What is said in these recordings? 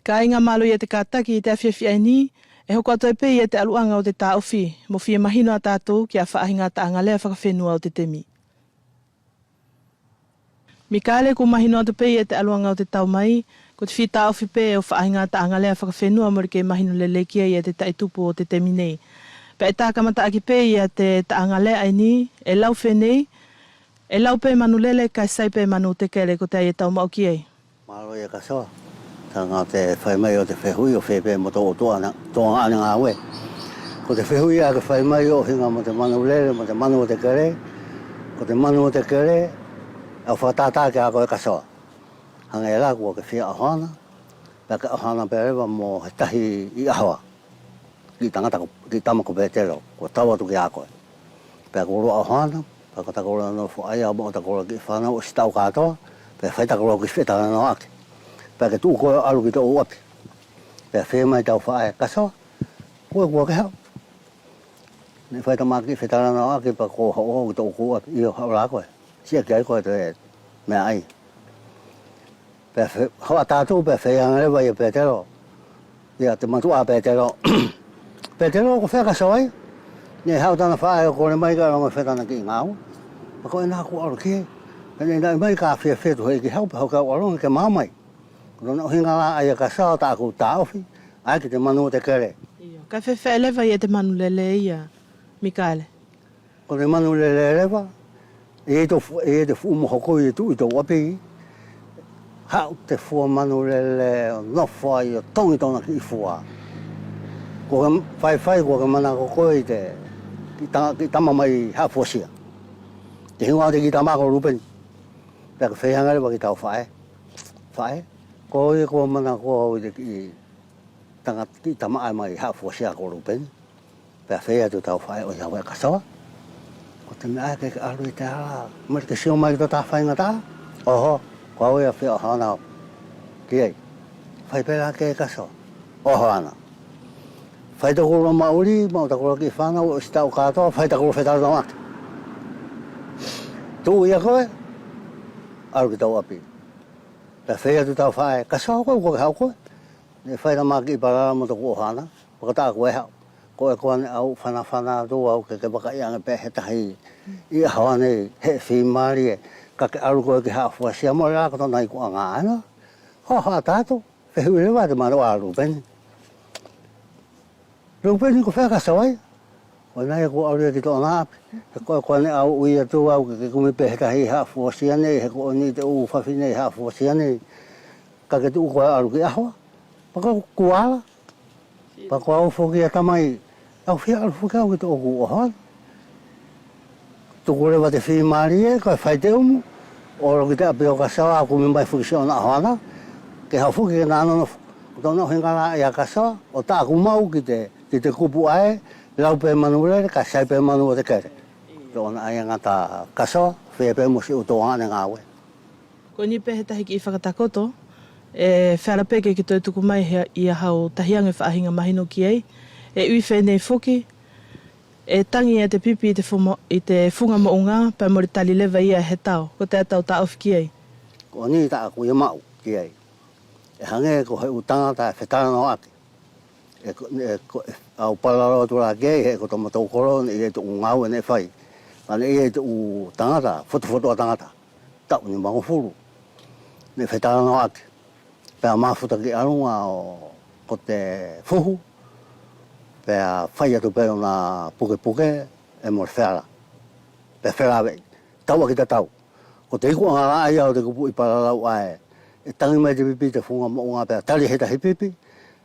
Ka inga malo ia te kātaki i te awhiawhia ni, e hoko atu e pe ia te aluanga o te tāofi, mo whia mahino a tātou ki a whaahinga taanga lea whakawhenua o te temi. Mikaele ko mahino atu pe ia te aluanga o te tau mai, ko te whi tāofi pe o whaahinga taanga lea whakawhenua mo ke mahino lelekia ia te taitupu o te temi nei. Pe e tākamata aki pe ia te taanga lea ai ni, e lau whenei, e lau pe manu lele kai sai pe manu te kele ko te ai e tau mau ki ei. Malo ia ka soa. Tanga te whai mai o te whehui o whepe mo tō toanga ngā we. Ko te whehui a ka whai mai o hinga mo te manu lele, mo te manu o te kere. Ko te manu o te kere, au whatātā ke a koe ka soa. Hanga e la kua ke whia ahana, pia ka ahana pe rewa mo he tahi i ahawa. Ki tangata ki tamako pe tero, ko tau atu ki a koe. Pia ko roa ahana, pia ko takoro no whaia mo takoro ki whanau o sitau katoa, pia whai takoro ki whetara no ake. Pea ke tū koe alu ki tō uapi. Pea whē mai tau whae kasoa, koe kua ke hau. Ne whai tamaki whetara nā ake pa ko hau ki tō uapi, i o hau rā koe. Sia ki ai koe te mea ai. Pea hawa tātou pea whē angarewa i a pētero. Ia te matua pētero. Pētero ko whē kasoa ai. Ne hau tāna whae o kore mai ka ronga whetana ki ngāu. Pa koe nā ku alu ki e. Pene nai mai ka whē whetu hei ki hau pa hau ka waronga ke māmai. Kono hinga la ai ka sa ta ku taofi, ai ki te manu o te kere. Iyo, ka whewhe lewa ia te manu lele ia, Mikaele. Ko te manu lele lewa, e te fu mo hoko i tu i tō wapi. Hau te fua manu lele no fua i o tongi tona ki fua. Ko ka whai ko ka mana koko i te ki tama mai ha fuasia. Te hinga te ki tamako rupen. Pea ka whehanga lewa ki tau whae. Whae. Ko e ko mana ko i te ki tanga ki tama ai mai ha fuasia ko rupen. Pea whea tu tau whae o iawe kasawa. Ko te mea ke alu i te ala. Mari te sio mai to ta whainga ta. Oho, ko au ia whea hana. Ki ei. Whai pera ke kasawa. Oho ana. Whai ta kura mauri, mau ta kura ki whanau o sitau katoa, whai ta kura whetara tau ake. Tu ia koe, alu ki tau api. Pea whea tu tau whae, ka sao koe koe hau koe. Ne whai ta maki i parara mo taku o hana, pakata koe hau. Koe koe ne au whana tu au ke baka i anga pe he tahi. I hawa ne he whimari e, ka ke alu koe ki hau fuasia mo rea kato nai kua ngā ana. Ho ha tātou, whehui rewa te maro a rupeni. Rupeni ko whea ka sao ai. Koe nai ko alu e ki tō nā api. He koe ne au ui atu au ke kumi pe he tahi hau fuasia nei, he koe ni te u whawhi nei hau fuasia nei. Ka ke tu koe alu ki ahua. Paka kuala. Paka au whoki a tamai. Au whia alu whoki au ki tō ku ohan. Tuku rewa te whi maari e, koe whai te umu. Oro ki te api o ka sawa, aku mi mai whuki seo na ahoana. Ke hau whuki ke nāno no tōna hinga la ia ka sawa. O tā aku mau ki te kupu ae. Lau pe manu rere, ka sai pe manu o te kere. Tōna ai ngata ka sawa, whea pe musi u tō hane ngā we. Ko ni pe he tahi ki i whakatakoto, e whara peke ki toi tuku mai i a hau tahiange whaahinga mahino ki ei. E ui whenei whoki, e tangi e te pipi i te whunga mo unga, pa mori tali lewa ia he tau, ko te atau ta ofi ki ei. Ko ni ta aku ia mau ki ei. E hange ko he utanga ta whetara no ake. Au palaro tura ki ei, he ko toma tau koro, i e tu ngau e ne whai. Mane i e tu tangata, foto a tangata. Tau ni mango furu. Ne whetara no ake. Pea mafuta ki arunga o ko te fuhu. Pea whai atu peo na puke e mor whera. Pea whera wei. Tau aki ta tau. Ko te iku anga rai au te kupu i paralau ae. E tangi mai te pipi te funga mo unga pea tali heta hi pipi.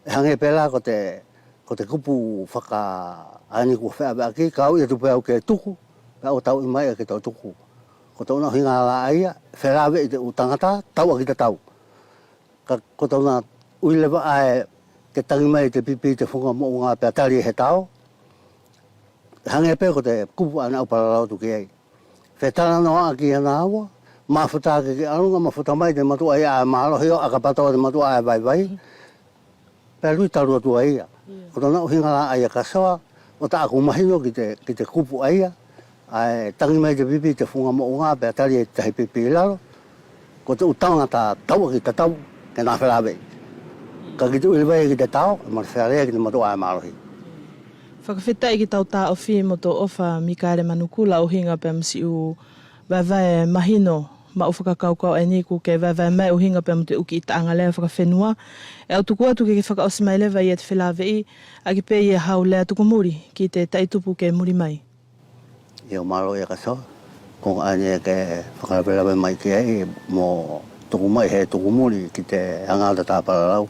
E hange pela ko te kupu whaka ani kua whea pea ki. Kau i atu peo ke tuku. Pea o tau i mai e ke tau tuku. Ko tau na hinga rai a. Whera wei te utangata. Tau aki ta tau. Ko tau na uilewa ae. Ke tangi mai te pipi te whunga mo unga pia tari he tau. Hange pe ko te kupu ana au pararau tu ki ei. Whetara noa ki ana awa. Mafuta ke arunga mafuta mai te matua ia a mahalo heo a ka patoa te matua ia vai. Pea lui tarua tua ia. Ko tona uhinga la aia ka sawa. O ta aku mahino ki te kupu aia. Ai tangi mai te pipi te whunga mo unga pia tari he tahi pipi laro. Ko te utanga ta tau ki ta tau. Ke nā whera wei. Ka ki tu ilwa ki te tau, ma whare ki te mato ai marohi. Whakawhita ki tau tā ofi mo tō ofa Mikaele Manukula o hinga pe msi u vavae mahino ma whakakaukau e niku ke vavae mai o hinga pe mo te uki i taanga lea whakawhenua. E au tuku atu ke whakaosi mai lewa i e te whelawei a ki pe i e hau lea tuku muri ki te taitupu ke muri mai. Ia maro ia ka so, kong ane ke whakarapelawe mai ki ai mo tuku mai he tuku muri ki te angata tā pararau.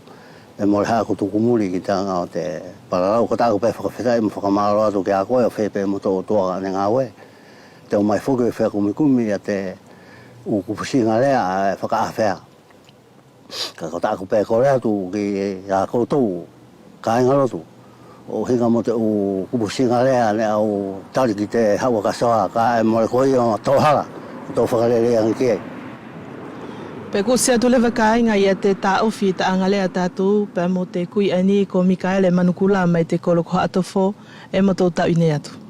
E mole haku tuku muri ki te angao te pararau. Ko tāku pe whakawhetai mo whakamaro atu ke a koe o whepe mo tō toa ne ngā we. Te o mai whuke whakumikumi a te u kupusinga lea e whakaawhea. Ka ko tāku pe kore atu ki a koutou ka ingarotu. O hinga mo te u kupusinga lea ne au tari ki te hawa ka soa ka e mole koi o tauhara. Tō whakarere angi ai. Pe ko se atu lewa ka inga i te tā ofi ta angalea tātou pe mo te kui ani ko Mikaele Manukula mai te koloko atofo e mo tō tau ine atu.